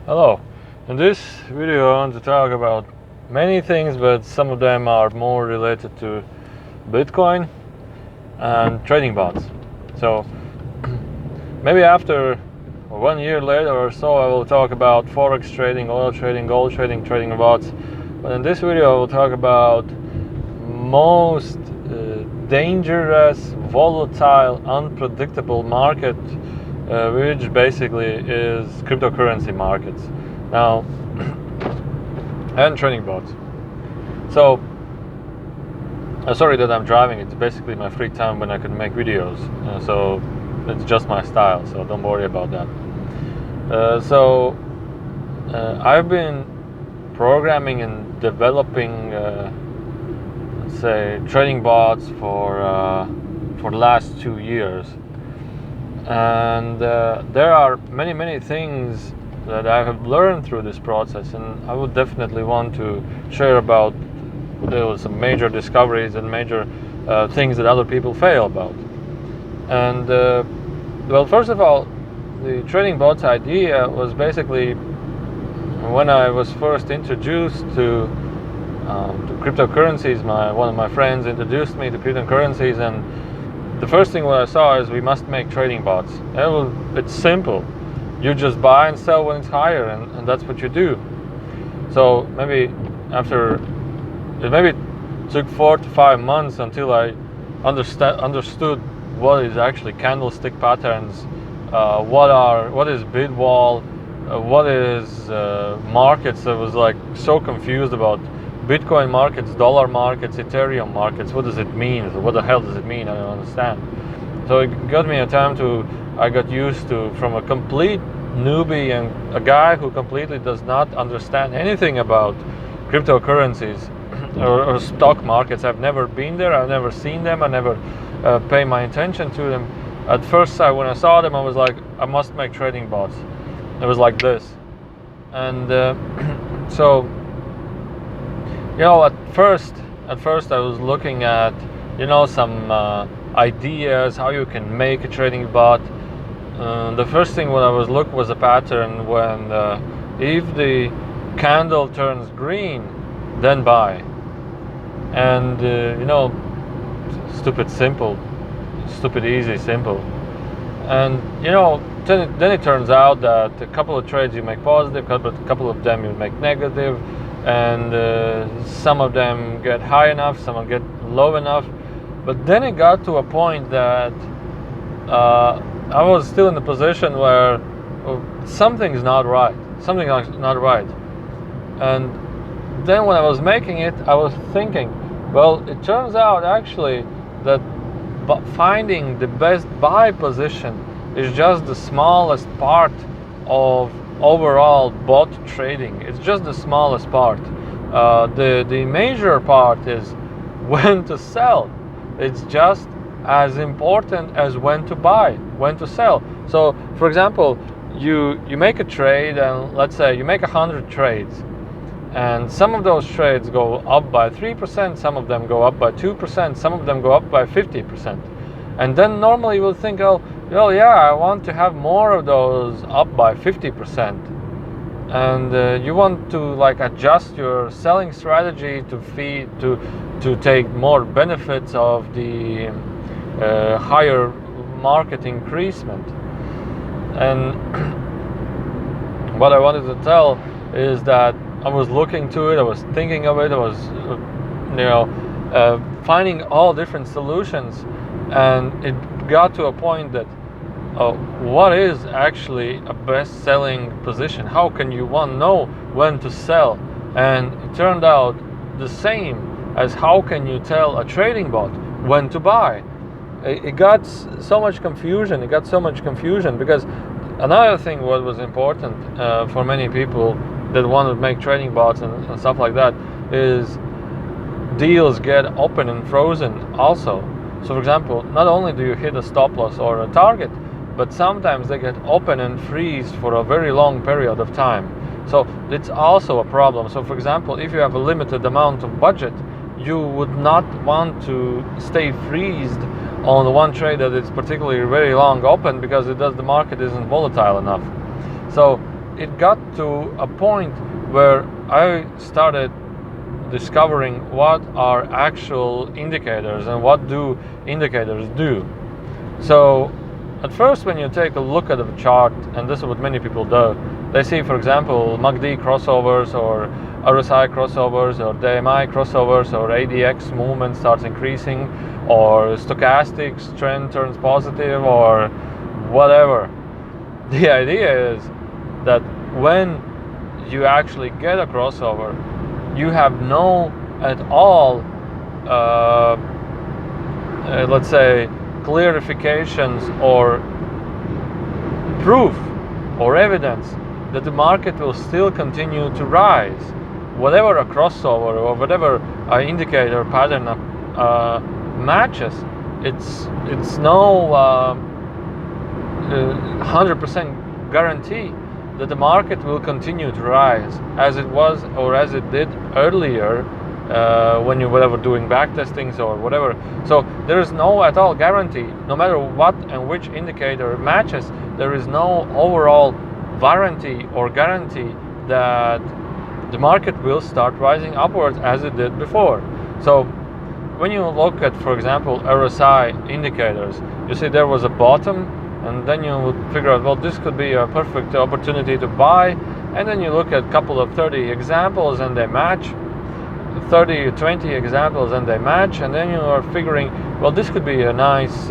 Hello. In this video I want to talk about many things, but some of them are more related to Bitcoin and trading bots. So maybe after 1 year later or so I will talk about forex trading, oil trading, gold trading, trading bots. But in this video I will talk about most dangerous, volatile, unpredictable market, which basically is cryptocurrency markets. Now, and trading bots. So, sorry that I'm driving. It's basically my free time when I can make videos. So it's just my style. So don't worry about that. I've been programming and developing, let's say, trading bots for the last 2 years. And there are many things that I have learned through this process, and I would definitely want to share about some major discoveries and major things that other people fail about. And well, first of all, the trading bots idea was basically when I was first introduced to cryptocurrencies. One of my friends introduced me to cryptocurrencies, and the first thing what I saw is we must make trading bots. It's simple. You just buy and sell when it's higher, and that's what you do. So maybe it took 4 to 5 months until I understood what is actually candlestick patterns, what is bid wall, what is markets. I was like so confused about Bitcoin markets, dollar markets, Ethereum markets. What does it mean? What the hell does it mean? I don't understand. So it got me a time I got used to, from a complete newbie and a guy who completely does not understand anything about cryptocurrencies or stock markets. I've never been there. I've never seen them. I never pay my attention to them. At first, when I saw them, I was like, I must make trading bots. It was like this. And so, at first I was looking at, some ideas how you can make a trading bot. The first thing what I was a pattern when if the candle turns green, then buy. And stupid easy, simple. And then it turns out that a couple of trades you make positive, but a couple of them you make negative. And some of them get high enough, some of them get low enough. But then it got to a point that I was still in the position where something's not right. Something's not right. And then when I was making it, I was thinking, well, it turns out actually that finding the best buy position is just the smallest part of overall bot trading. It's just the smallest part. The major part is when to sell. It's just as important as when to buy, when to sell. So, for example, you make a trade, and let's say you make 100 trades, and some of those trades go up by 3%, some of them go up by 2%, some of them go up by 50%. And then normally you will think, oh, well, yeah, I want to have more of those up by 50%. And you want to adjust your selling strategy to take more benefits of the higher market increasement. And what I wanted to tell is that I was looking to it, I was thinking of it, I was finding all different solutions, and it got to a point that what is actually a best-selling position? How can you know when to sell? And it turned out the same as how can you tell a trading bot when to buy. It got so much confusion. Because another thing what was important for many people that want to make trading bots and stuff like that is deals get open and frozen also. So for example, not only do you hit a stop loss or a target, but sometimes they get open and freeze for a very long period of time. So it's also a problem. So for example, if you have a limited amount of budget, you would not want to stay freezed on the one trade that is particularly very long open, because the market isn't volatile enough. So it got to a point where I started discovering what are actual indicators and what do indicators do. So at first, when you take a look at the chart, and this is what many people do, they see, for example, MACD crossovers or RSI crossovers or DMI crossovers or ADX movement starts increasing or stochastics trend turns positive or whatever. The idea is that when you actually get a crossover, you have no at all, let's say, clarifications or proof or evidence that the market will still continue to rise. Whatever a crossover or whatever indicator pattern matches, it's no 100% guarantee that the market will continue to rise as it was or as it did earlier when you were doing back testings or whatever. So there is no at all guarantee, no matter what and which indicator matches, there is no overall warranty or guarantee that the market will start rising upwards as it did before. So when you look at, for example, RSI indicators, you see there was a bottom, and then you would figure out, well, this could be a perfect opportunity to buy, and then you look at a couple of 30 examples and they match, 30 20 examples and they match, and then you are figuring, well, this could be a nice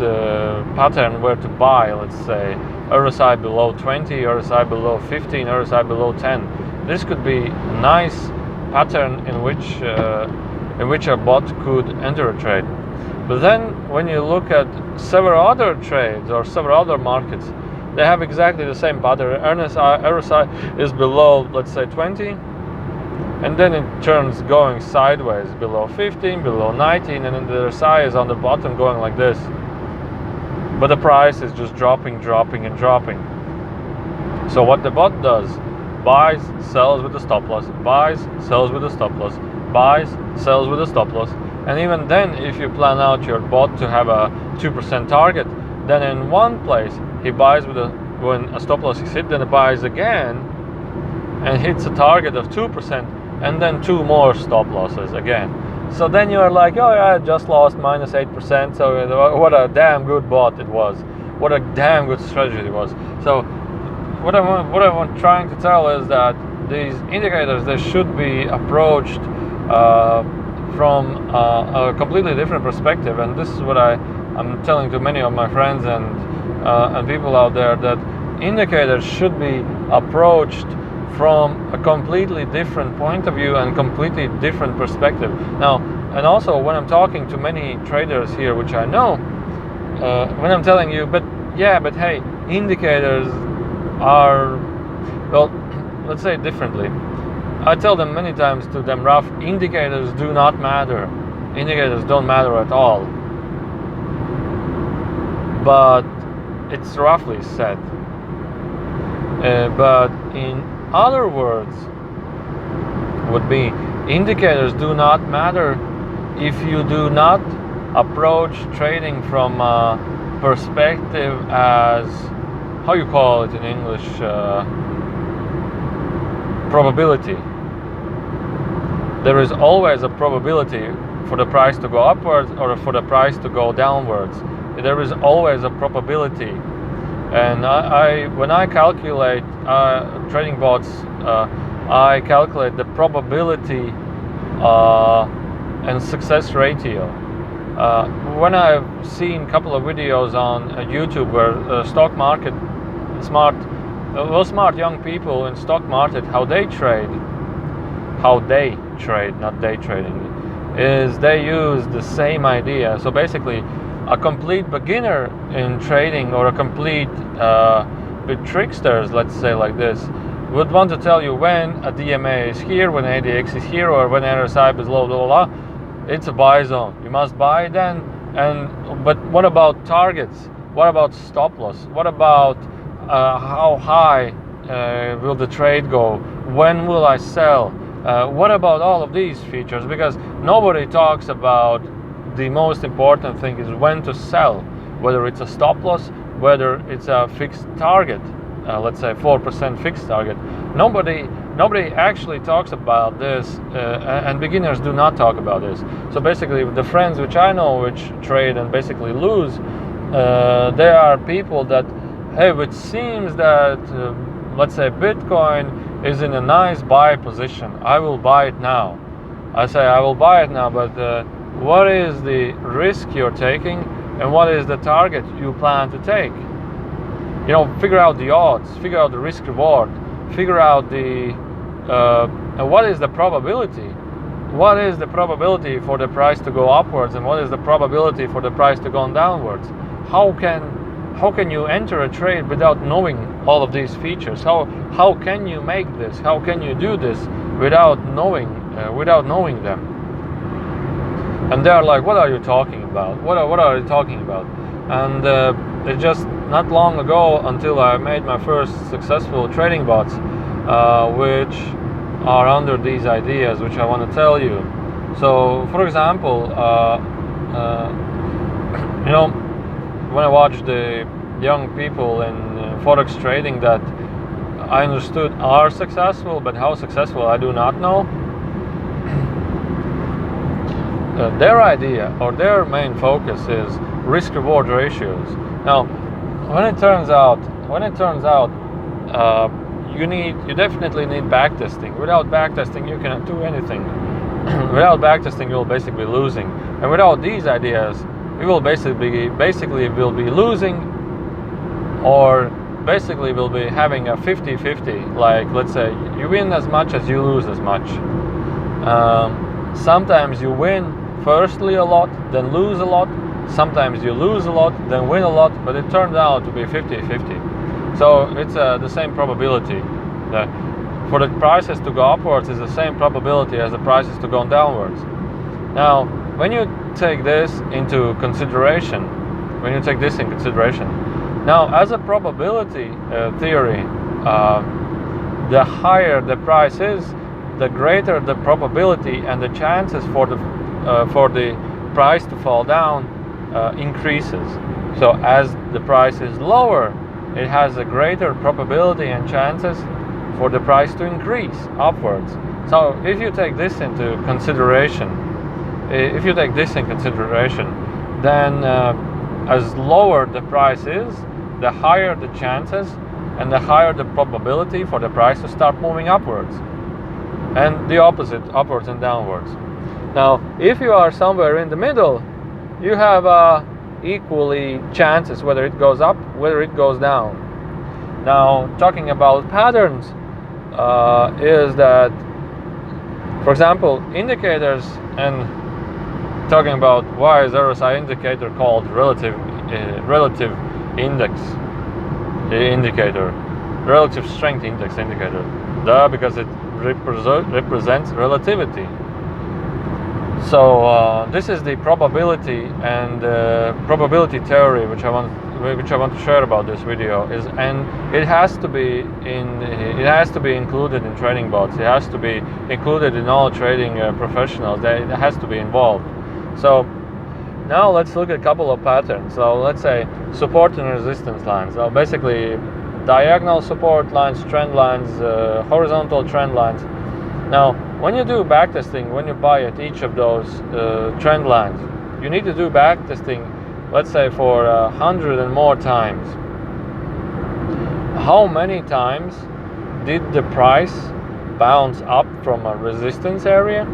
pattern where to buy. Let's say RSI below 20, RSI below 15, RSI below 10. This could be a nice pattern in which a bot could enter a trade. But then when you look at several other trades or several other markets, they have exactly the same pattern. RSI is below, let's say, 20, and then it turns going sideways below 15, below 19, and then the RSI is on the bottom going like this. But the price is just dropping, and dropping. So what the bot does, buys, sells with a stop loss, buys, sells with a stop loss, buys, sells with a stop loss. And even then, if you plan out your bot to have a 2% target, then in one place he buys when a stop loss is hit, then he buys again and hits a target of 2%, and then 2 more stop losses again. So then you are like, oh yeah, I just lost minus 8%, so what a damn good bot it was. What a damn good strategy it was. So what I'm trying to tell is that these indicators, they should be approached from a completely different perspective, and this is what I'm telling to many of my friends and people out there, that indicators should be approached from a completely different point of view and completely different perspective. Now, and also when I'm talking to many traders here, which I know, when I'm telling you, but hey, indicators are, well, let's say it differently. I tell them many times to them, Raf, indicators do not matter. Indicators don't matter at all. But it's roughly said. But in other words, would be indicators do not matter if you do not approach trading from a perspective as, how you call it in English, probability. There is always a probability for the price to go upwards or for the price to go downwards. There is always a probability. And when I calculate trading bots, I calculate the probability and success ratio. When I've seen a couple of videos on YouTube where stock market smart young people in stock market, how they trade, not day trading, is they use the same idea. So basically, a complete beginner in trading or a complete bit tricksters, let's say like this, would want to tell you when a DMA is here, when ADX is here, or when RSI is low, blah, blah, blah. It's a buy zone. You must buy then. But what about targets? What about stop loss? What about how high will the trade go? When will I sell? What about all of these features? Because nobody talks about the most important thing is when to sell, whether it's a stop loss, whether it's a fixed target. let's say 4% fixed target. Nobody actually talks about this, and beginners do not talk about this. So basically, the friends which I know which trade and basically lose, they are people that, hey, it seems that let's say Bitcoin is in a nice buy position. I will buy it now. I say I will buy it now, but what is the risk you're taking, and what is the target you plan to take? You know, figure out the odds, figure out the risk reward, figure out the what is the probability. What is the probability for the price to go upwards, and what is the probability for the price to go downwards? How can you enter a trade without knowing all of these features? How can you make this? How can you do this without knowing them? And they're like, what are you talking about? What are you talking about? And it's just not long ago until I made my first successful trading bots, which are under these ideas, which I want to tell you. So, for example, you know, when I watched the young people in forex trading that I understood are successful, but how successful I do not know. Their idea or their main focus is risk-reward ratios. Now, when it turns out, you definitely need backtesting. Without backtesting, you cannot do anything. Without backtesting, you'll basically be losing. And without these ideas, you will basically will be losing, or basically will be having a 50-50. Like, let's say you win as much as you lose as much. Sometimes you win firstly a lot, then lose a lot. Sometimes you lose a lot, then win a lot, but it turned out to be 50-50. So it's the same probability. For the prices to go upwards is the same probability as the prices to go downwards. Now, when you take this into consideration, now as a probability theory, the higher the price is, the greater the probability and the chances for the price to fall down increases. So as the price is lower, it has a greater probability and chances for the price to increase upwards. So if you take this into consideration, then as lower the price is, the higher the chances and the higher the probability for the price to start moving upwards, and the opposite, upwards and downwards. Now, if you are somewhere in the middle, you have equally chances whether it goes up, whether it goes down. Now, talking about patterns, is that, for example, indicators, and talking about why is RSI indicator called relative index indicator, relative strength index indicator? Because it represents relativity. So this is the probability and probability theory which I want to share about this video and it has to be included in trading bots. It has to be included in all trading professionals. It has to be involved. So now let's look at a couple of patterns. So let's say support and resistance lines. So basically diagonal support lines, trend lines, horizontal trend lines. Now, when you do backtesting, when you buy at each of those trend lines, you need to do backtesting, let's say for 100 and more times. How many times did the price bounce up from a resistance area?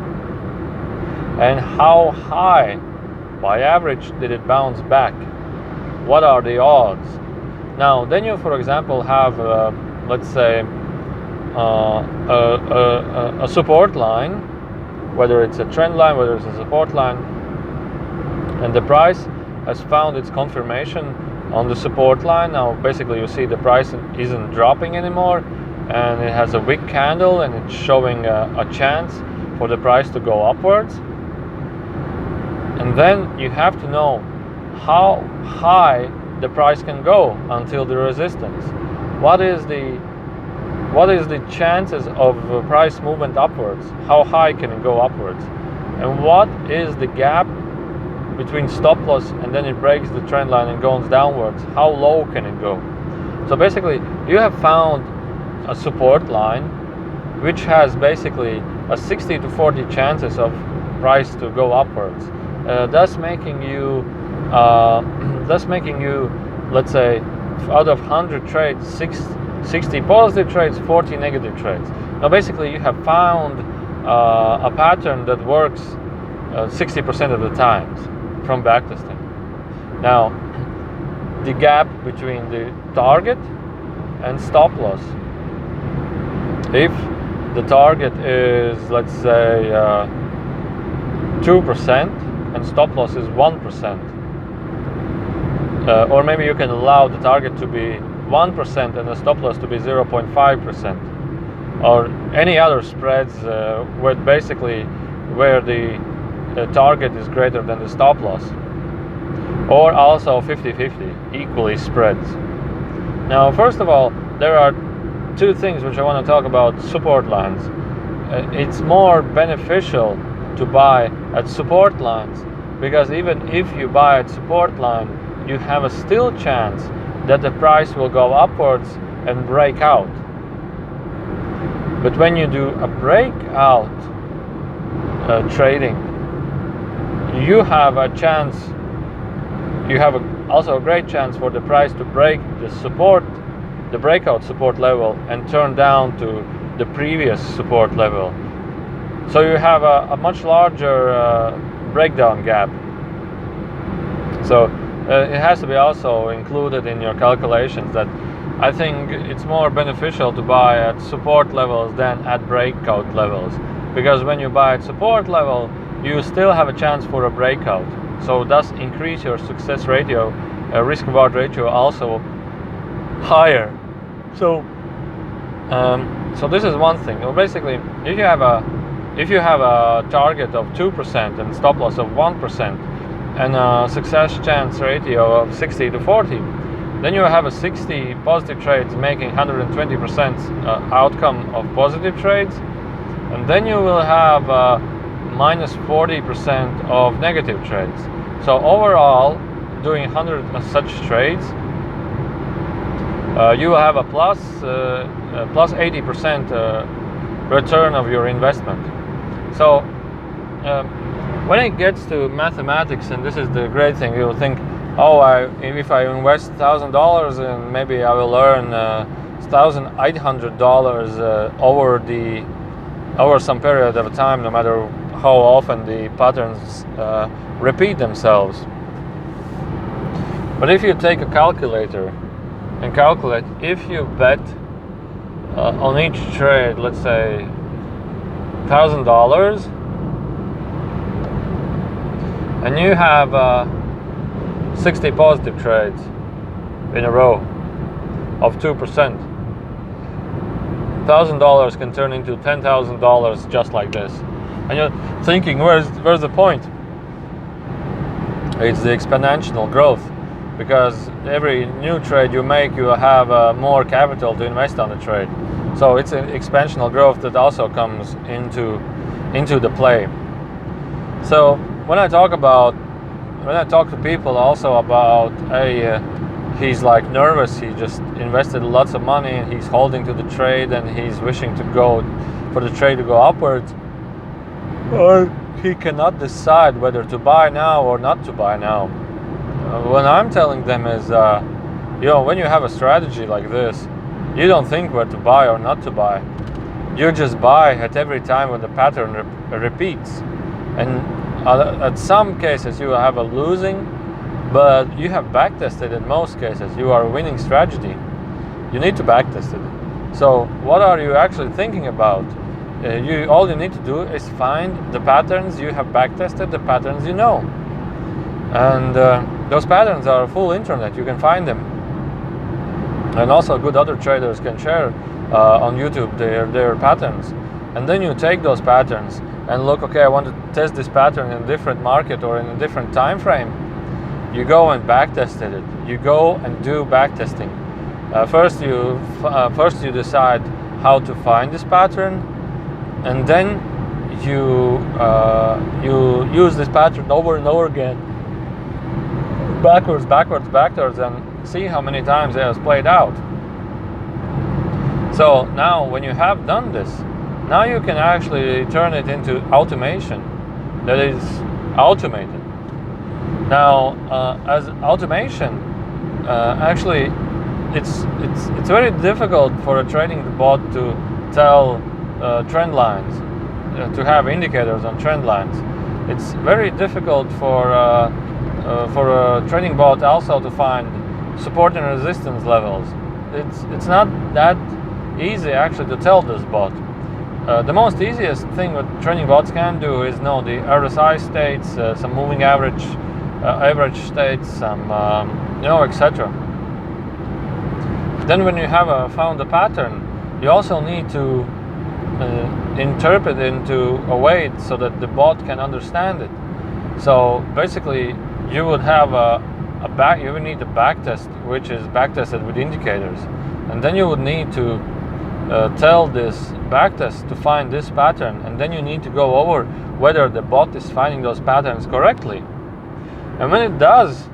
And how high, by average, did it bounce back? What are the odds? Now, then you, for example, have, let's say, a support line, whether it's a trend line, whether it's a support line, and the price has found its confirmation on the support line. Now basically you see the price isn't dropping anymore, and it has a wick candle, and it's showing a chance for the price to go upwards. And then you have to know how high the price can go until the resistance. What is the chances of price movement upwards? How high can it go upwards? And what is the gap between stop loss and then it breaks the trend line and goes downwards? How low can it go? So basically, you have found a support line which has basically a 60 to 40 chances of price to go upwards, thus making you, let's say, out of 100 trades, 60 positive trades, 40 negative trades. Now basically you have found a pattern that works 60% of the times from backtesting. Now, the gap between the target and stop loss. If the target is, let's say, 2% and stop loss is 1%, or maybe you can allow the target to be 1% and the stop loss to be 0.5%, or any other spreads where basically where the target is greater than the stop loss, or also 50-50, equally spreads. Now, first of all, there are two things which I want to talk about support lines. It's more beneficial to buy at support lines, because even if you buy at support line, you have a still chance that the price will go upwards and break out. But when you do a breakout trading, you have a chance, you have also a great chance for the price to break the breakout support level and turn down to the previous support level. So you have a much larger breakdown gap. So it has to be also included in your calculations that I think it's more beneficial to buy at support levels than at breakout levels, because when you buy at support level, you still have a chance for a breakout. So thus increase your success ratio, risk reward ratio also higher. So so this is one thing. Well, basically, if you have a target of 2% and stop loss of 1% and a success chance ratio of 60 to 40, then you have a 60 positive trades making 120% outcome of positive trades, and then you will have minus 40% of negative trades. So overall, doing 100 such trades, you will have a plus 80% return of your investment. So when it gets to mathematics, and this is the great thing, you'll think, oh, if I invest $1,000 and maybe I will earn $1,800 over some period of time, no matter how often the patterns repeat themselves. But if you take a calculator and calculate, if you bet on each trade, let's say $1,000, and you have 60 positive trades in a row of 2%, $1,000 can turn into $10,000 just like this. And you're thinking, where's the point? It's the exponential growth, because every new trade you make, you have more capital to invest on the trade. So it's an exponential growth that also comes into the play. So when I talk to people also about, he's like nervous, he just invested lots of money and he's holding to the trade and he's wishing for the trade to go upwards, or he cannot decide whether to buy now or not to buy now. What I'm telling them is, when you have a strategy like this, you don't think where to buy or not to buy. You just buy at every time when the pattern repeats. And at some cases you have a losing, but you have backtested in most cases. You are a winning strategy. You need to backtest it. So what are you actually thinking about? All you need to do is find the patterns you have backtested, the patterns you know. And those patterns are full internet. You can find them. And also good other traders can share on YouTube their patterns. And then you take those patterns and look, okay, I want to test this pattern in a different market or in a different time frame. You go and backtest it. You go and do backtesting. First you decide how to find this pattern, and then you use this pattern over and over again, backwards, and see how many times it has played out. So now when you have done this, now you can actually turn it into automation that is automated. Now, as automation, actually, it's very difficult for a trading bot to tell trend lines, to have indicators on trend lines. It's very difficult for a trading bot also to find support and resistance levels. It's not that easy actually to tell this bot. The most easiest thing what trading bots can do is know the RSI states, some moving average states, some etc. Then when you have found a pattern, you also need to interpret it into a way so that the bot can understand it. So basically, you would have you would need a backtest, which is backtested with indicators, and then you would need to tell this backtest to find this pattern, and then you need to go over whether the bot is finding those patterns correctly. And when it does,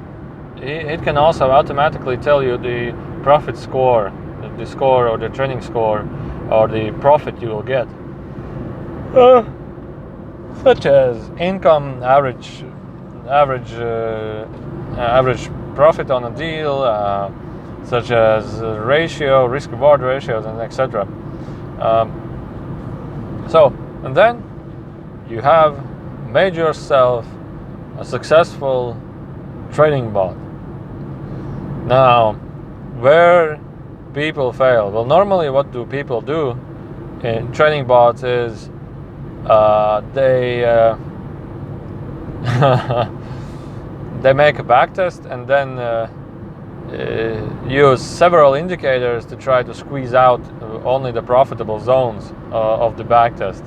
it can also automatically tell you the profit score, the score or the trading score, or the profit you will get, such as income, average profit on a deal, such as ratio, risk-reward ratios, and etc. And then you have made yourself a successful trading bot. Now, where people fail? Well, normally what do people do in trading bots is they they make a backtest and then use several indicators to try to squeeze out only the profitable zones of the backtest,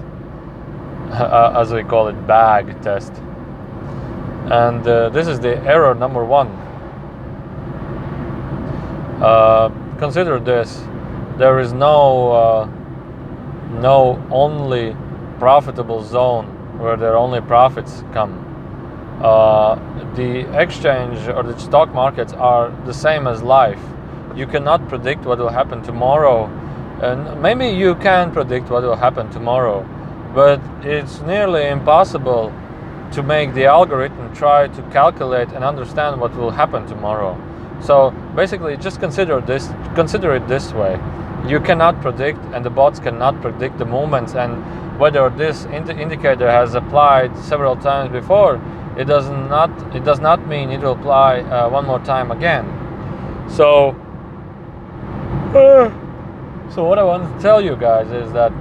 as we call it, bag test. And this is the error number one. Consider this: there is no only profitable zone where there only profits come. The exchange or the stock markets are the same as life. You cannot predict what will happen tomorrow, and maybe you can predict what will happen tomorrow, but it's nearly impossible to make the algorithm try to calculate and understand what will happen tomorrow. So basically, just consider it this way: you cannot predict, and the bots cannot predict the movements, and whether this indicator has applied several times before, it does not mean it will apply one more time again. So what I want to tell you guys is that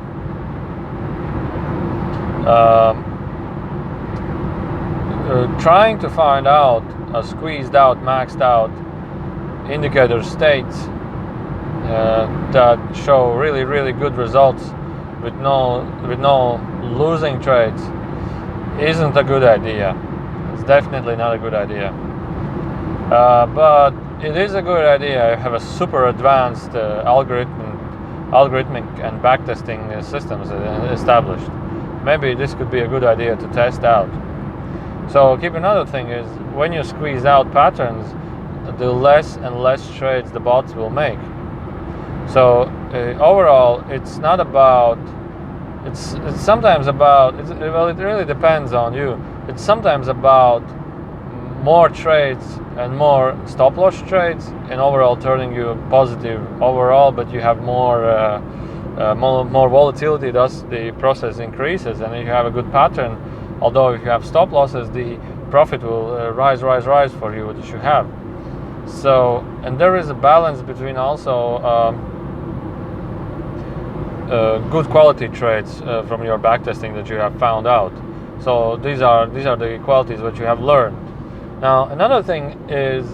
trying to find out a squeezed out, maxed out indicator states that show really, really good results with no losing trades isn't a good idea. It's definitely not a good idea. But it is a good idea to have a super advanced algorithmic and backtesting systems established. Maybe this could be a good idea to test out. So keep another thing is, when you squeeze out patterns, the less and less trades the bots will make. So overall, it's not about. It's sometimes about. Well, it really depends on you. It's sometimes about more trades and more stop loss trades, and overall turning you positive overall, but you have more volatility. Thus, the process increases, and if you have a good pattern, although if you have stop losses, the profit will rise for you, which you have. So, and there is a balance between also good quality trades from your backtesting that you have found out. So these are the qualities that you have learned. Now, another thing is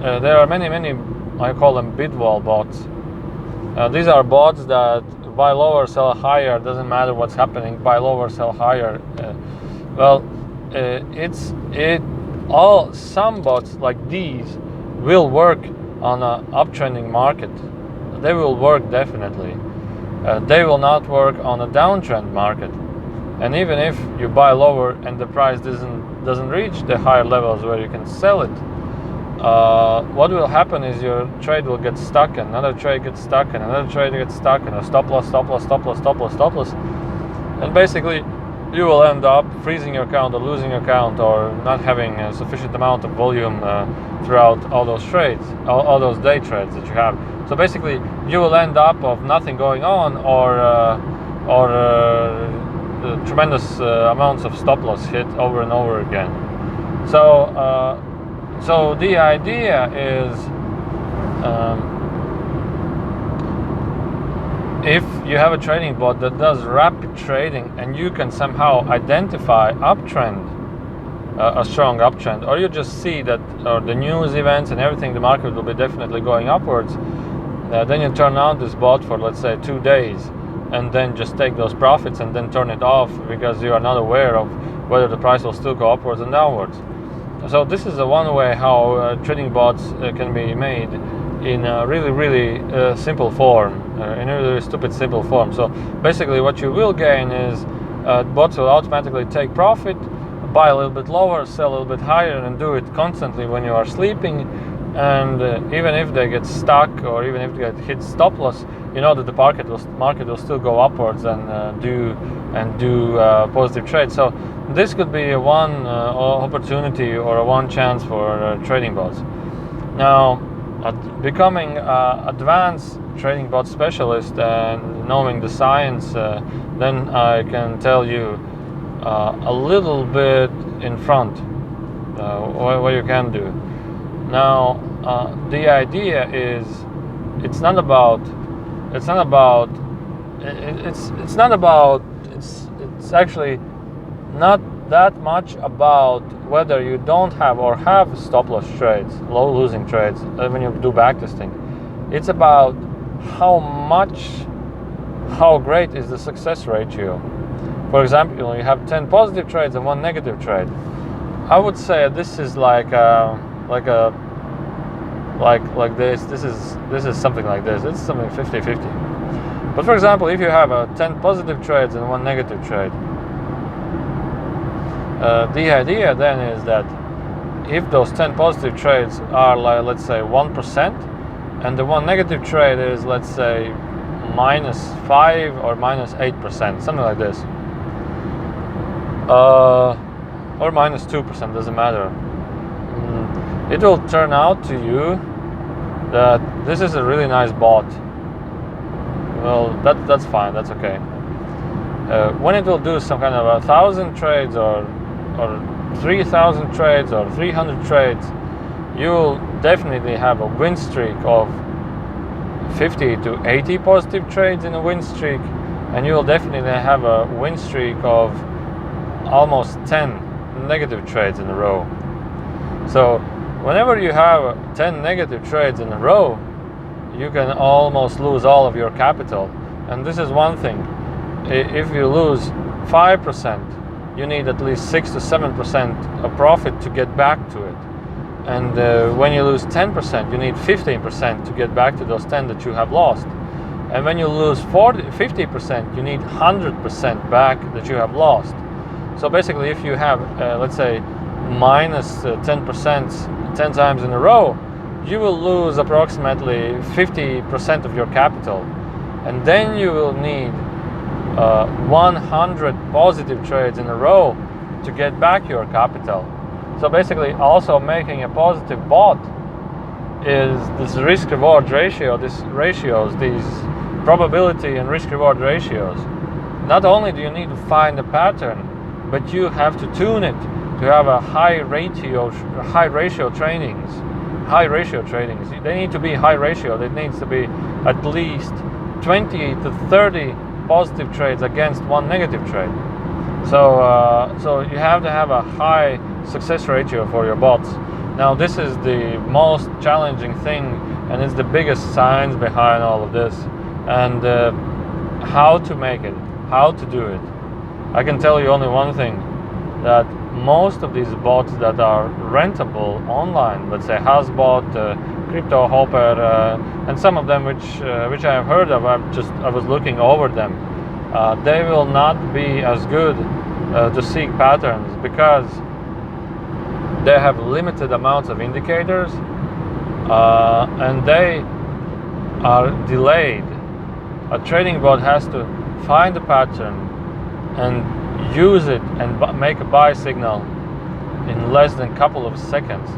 there are many, I call them bid wall bots. These are bots that buy lower, sell higher. Doesn't matter what's happening. Buy lower, sell higher. Some bots like these will work on an uptrending market. They will work definitely. They will not work on a downtrend market. And even if you buy lower and the price doesn't reach the higher levels where you can sell it, what will happen is your trade will get stuck, and another trade gets stuck, and another trade gets stuck, and a stop loss, stop loss, stop loss, stop loss, stop loss, and basically you will end up freezing your account or losing your account or not having a sufficient amount of volume throughout all those trades, all those day trades that you have. So basically you will end up of nothing going on, or tremendous amounts of stop loss hit over and over again. So the idea is, if you have a trading bot that does rapid trading and you can somehow identify uptrend, a strong uptrend, or you just see that the news events and everything, the market will be definitely going upwards, then you turn on this bot for, let's say, 2 days, and then just take those profits and then turn it off because you are not aware of whether the price will still go upwards and downwards. So this is one way how trading bots can be made in a really simple form, in a really stupid simple form. So basically what you will gain is bots will automatically take profit, buy a little bit lower, sell a little bit higher, and do it constantly when you are sleeping. And even if they get stuck, or even if they get hit stop loss, you know that the market will still go upwards and do positive trades. So this could be one opportunity or one chance for trading bots. Now, becoming advanced trading bot specialist and knowing the science, then I can tell you a little bit in front what you can do. Now, the idea is it's actually not that much about whether you don't have or have stop loss trades, low losing trades, when you do backtesting. It's about how great is the success ratio. For example, you have 10 positive trades and 1 negative trade. I would say this is like this. This is something like this. It's something 50-50. But for example, if you have 10 positive trades and 1 negative trade, the idea then is that if those 10 positive trades are, like, let's say, 1%, and the 1 negative trade is, let's say, -5 or -8%, something like this, or -2%, doesn't matter. It will turn out to you that this is a really nice bot. Well, that's fine, that's okay. When it will do some kind of 1,000 trades or 3,000 trades or 300 trades, you will definitely have a win streak of 50 to 80 positive trades in a win streak, and you will definitely have a win streak of almost 10 negative trades in a row. So whenever you have 10 negative trades in a row, you can almost lose all of your capital. And this is one thing. If you lose 5%, you need at least 6 to 7% of profit to get back to it. And when you lose 10%, you need 15% to get back to those 10 that you have lost. And when you lose 50%, you need 100% back that you have lost. So basically, if you have, let's say, minus 10% 10 times in a row, you will lose approximately 50% of your capital. And then you will need 100 positive trades in a row to get back your capital. So basically, also making a positive bot is this risk-reward ratio, these probability and risk-reward ratios. Not only do you need to find a pattern, but you have to tune it to have a high ratio tradings. They need to be high ratio. It needs to be at least 20 to 30 positive trades against 1 negative trade. So you have to have a high success ratio for your bots. Now, this is the most challenging thing, and it's the biggest science behind all of this. And how to make it, how to do it. I can tell you only one thing, that most of these bots that are rentable online, let's say Hasbot, Crypto Hopper, and some of them which I have heard of, I was looking over them. They will not be as good to seek patterns because they have limited amounts of indicators, and they are delayed. A trading bot has to find the pattern and use it and make a buy signal in less than a couple of seconds.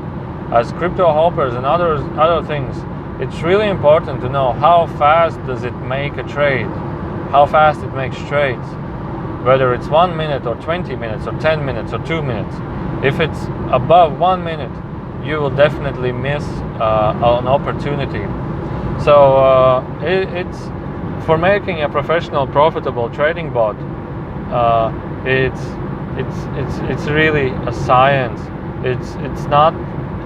As crypto hoppers and other things, it's really important to know how fast does it make a trade, how fast it makes trades, whether it's 1 minute or 20 minutes or 10 minutes or 2 minutes. If it's above 1 minute, you will definitely miss an opportunity. So it's for making a professional, profitable trading bot. It's really a science. It's not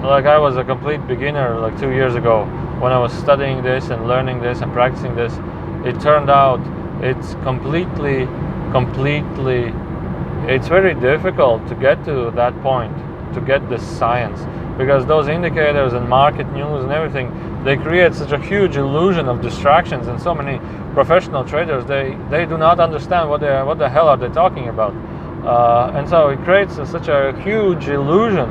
like I was a complete beginner like 2 years ago when I was studying this and learning this and practicing this. It turned out it's completely. It's very difficult to get to that point, to get this science, because those indicators and market news and everything, they create such a huge illusion of distractions, and so many professional traders, they do not understand what the hell are they talking about, and so it creates such a huge illusion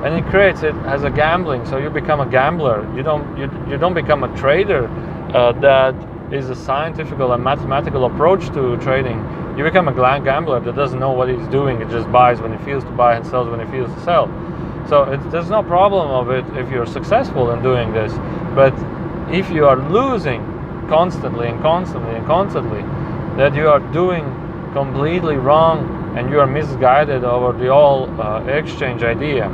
and it creates it as a gambling. So you become a gambler. You don't become a trader that is a scientific and mathematical approach to trading. You become a gambler that doesn't know what he's doing. It just buys when he feels to buy and sells when he feels to sell. So there's no problem of it if you're successful in doing this. But if you are losing constantly, that you are doing completely wrong and you are misguided over the whole exchange idea.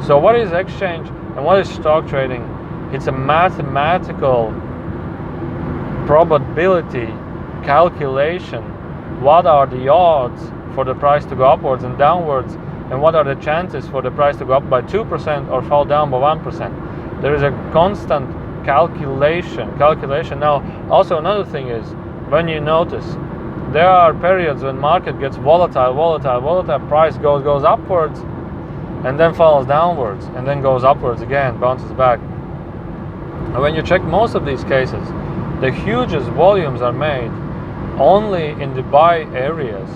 So what is exchange and what is stock trading? It's a mathematical probability calculation. What are the odds for the price to go upwards and downwards, and what are the chances for the price to go up by 2% or fall down by 1%? There is a constant calculation. Now, also another thing is, when you notice, there are periods when market gets volatile, price goes upwards and then falls downwards and then goes upwards again, bounces back. And when you check most of these cases, the hugest volumes are made only in the buy areas.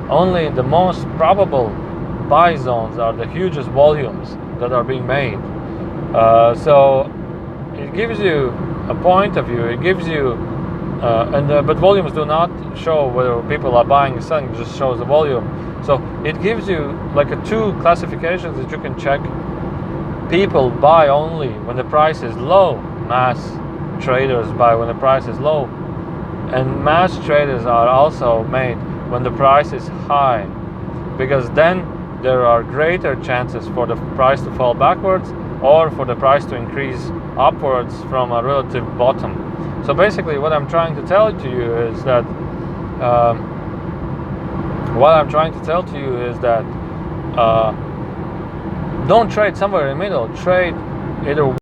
Only in the most probable buy zones are the hugest volumes that are being made. So it gives you a point of view. It gives you, but volumes do not show whether people are buying or selling. It just shows the volume. So it gives you like two classifications that you can check. People buy only when the price is low. Mass traders buy when the price is low, and mass traders are also made when the price is high, because then there are greater chances for the price to fall backwards or for the price to increase upwards from a relative bottom. So basically what I'm trying to tell to you is that don't trade somewhere in the middle. Trade either